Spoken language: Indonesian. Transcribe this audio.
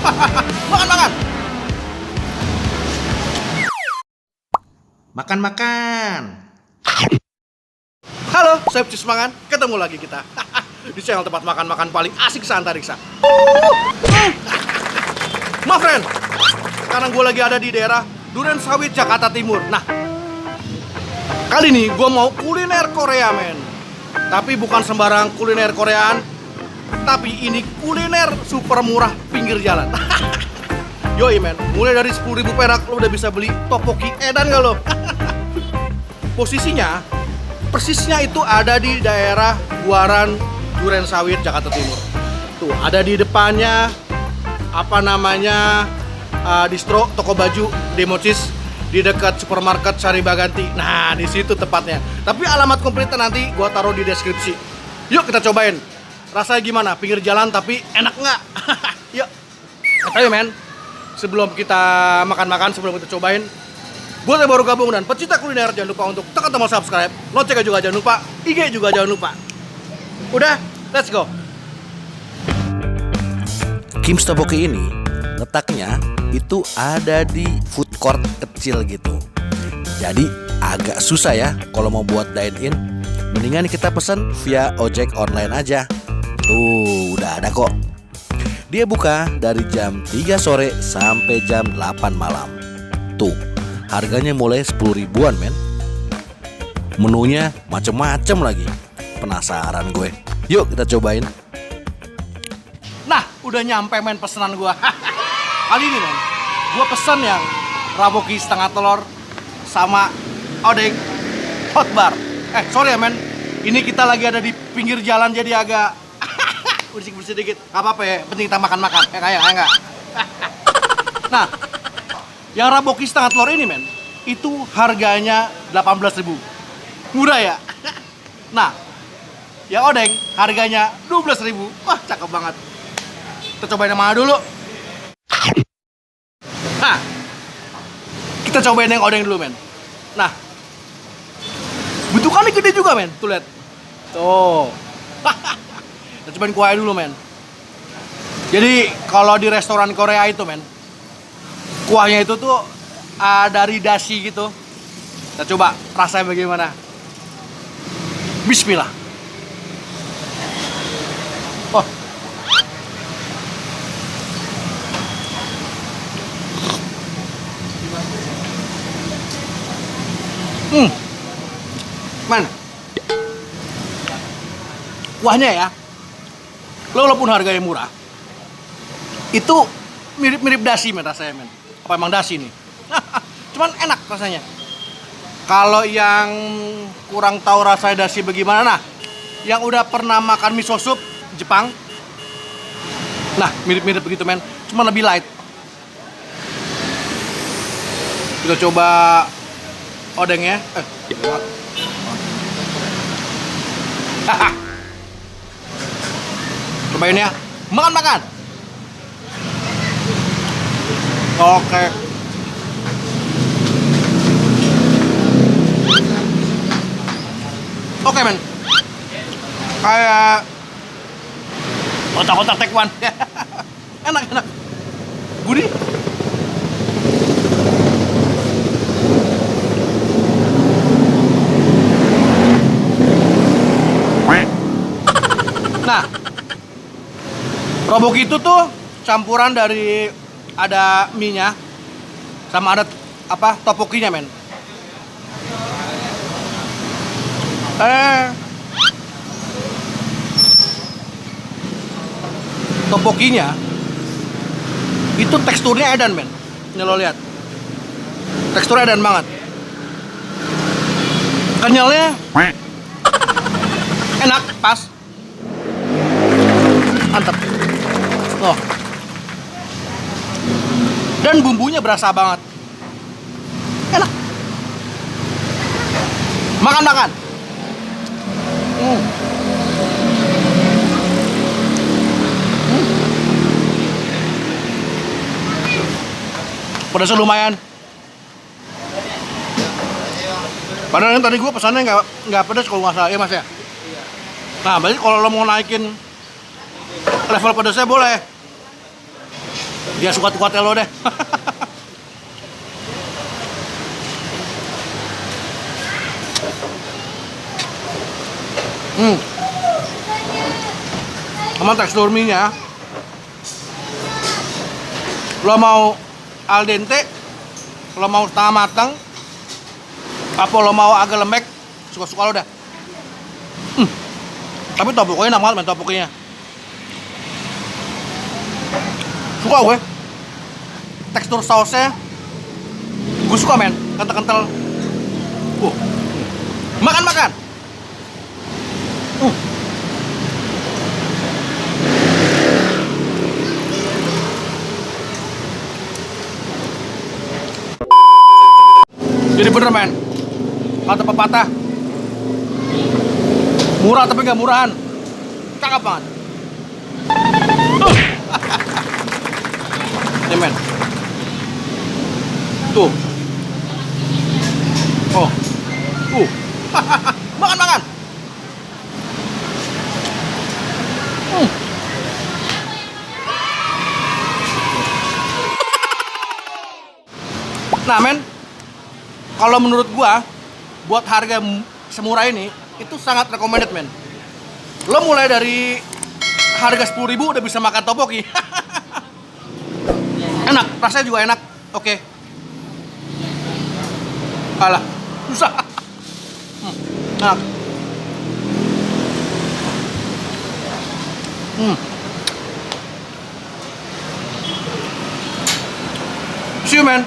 Makan, makan. Makan, makan. Halo, saya Cis Mangan. Ketemu lagi kita di channel tempat makan-makan paling asik se-Antariksa. My friend, sekarang gue lagi ada di daerah Durensawit, Jakarta Timur. Nah, kali ini gue mau kuliner Korea, men. Tapi bukan sembarang kuliner Koreaan, tapi ini kuliner super murah pinggir jalan. Yoi, men, mulai dari 10.000 perak lo udah bisa beli topoki edan gak lo? Posisinya persisnya itu ada di daerah Buaran Durensawit, Jakarta Timur. Tuh, ada di depannya apa namanya distro toko baju Democis, di dekat supermarket Sari Baganti. Nah, di situ tepatnya. Tapi alamat komplitnya nanti gua taruh di deskripsi. Yuk kita cobain. Rasanya gimana? Pinggir jalan tapi enak nggak? Yuk. Ayo, men. Sebelum kita makan-makan, sebelum kita cobain, buat yang baru gabung dan pecinta kuliner, jangan lupa untuk tekan tombol subscribe, loncengnya juga jangan lupa, IG juga jangan lupa. Udah, let's go. Kim's Tteokbokki ini letaknya itu ada di food court kecil gitu. Jadi agak susah ya kalau mau buat dine in. Mendingan kita pesan via ojek online aja. Tuh, udah ada kok. Dia buka dari jam 3 sore sampai jam 8 malam. Tuh, harganya mulai 10 ribuan, men. Menunya macem-macem lagi. Penasaran gue. Yuk kita cobain. Nah, udah nyampe, men, pesanan gua. Kali ini, men, gua pesen yang raboki setengah telur sama odeng hot bar. Sorry ya, men, ini kita lagi ada di pinggir jalan jadi agak bersih-bersih dikit. Gak apa-apa ya, penting kita makan-makan. Kayak enggak. Nah, yang raboki setengah telur ini, men, itu harganya 18.000. Murah ya? Nah, yang odeng harganya 12.000. Wah, cakep banget. Kita cobain yang mana dulu? Nah, kita cobain yang odeng dulu, men. Nah, bentukannya gede juga, men. Tuh, lihat. Tuh. Kita cobain kuahnya dulu, men. Jadi, kalau di restoran Korea itu, men, kuahnya itu tuh dari dashi gitu. Kita coba rasanya bagaimana. Bismillah. Oh. Man. Kuahnya ya, walaupun harganya murah, itu mirip-mirip dashi, men, rasanya, men. Apa emang dashi nih? Cuman enak rasanya. Kalau yang kurang tahu rasanya dashi bagaimana, nah, yang udah pernah makan miso soup Jepang, nah, mirip-mirip begitu, men. Cuma lebih light. Kita coba odengnya. Cobain ya. Makan-makan. Oke. Oke, men. Kayak otak-otak tekwan. Enak. Gurih. Nah, raboki itu tuh campuran dari ada mie-nya sama ada apa topokinya, men. Topokinya itu teksturnya edan, men. Ini lo lihat. Teksturnya edan banget. Kenyalnya enak, pas. Mantap. Oh. Dan bumbunya berasa banget. Enak. Makan-makan. Pedasnya lumayan. Padahal tadi gue pesannya nggak pedas kalau nggak salah, ya, Mas, ya? Nah, berarti kalau lo mau naikin level pedasnya boleh. Dia suka kuatnya lo deh. Sama tekstur mie-nya, lo mau al dente, lo mau setengah matang, apa lo mau agak lembek, suka-suka lo dah. Tapi topoknya enak banget men, topoknya. Suka gue. Tekstur sausnya, gue suka men, kental-kental. Makan. Jadi bener men, kata pepatah, murah tapi nggak murahan, cakep banget. Ini men, tuh, makan. Nah men, kalau menurut gua, buat harga semurah ini, itu sangat recommended men. Lo mulai dari harga 10.000 udah bisa makan topoki. Enak, rasanya juga enak. Oke. Alah, susah. Enak. See you man.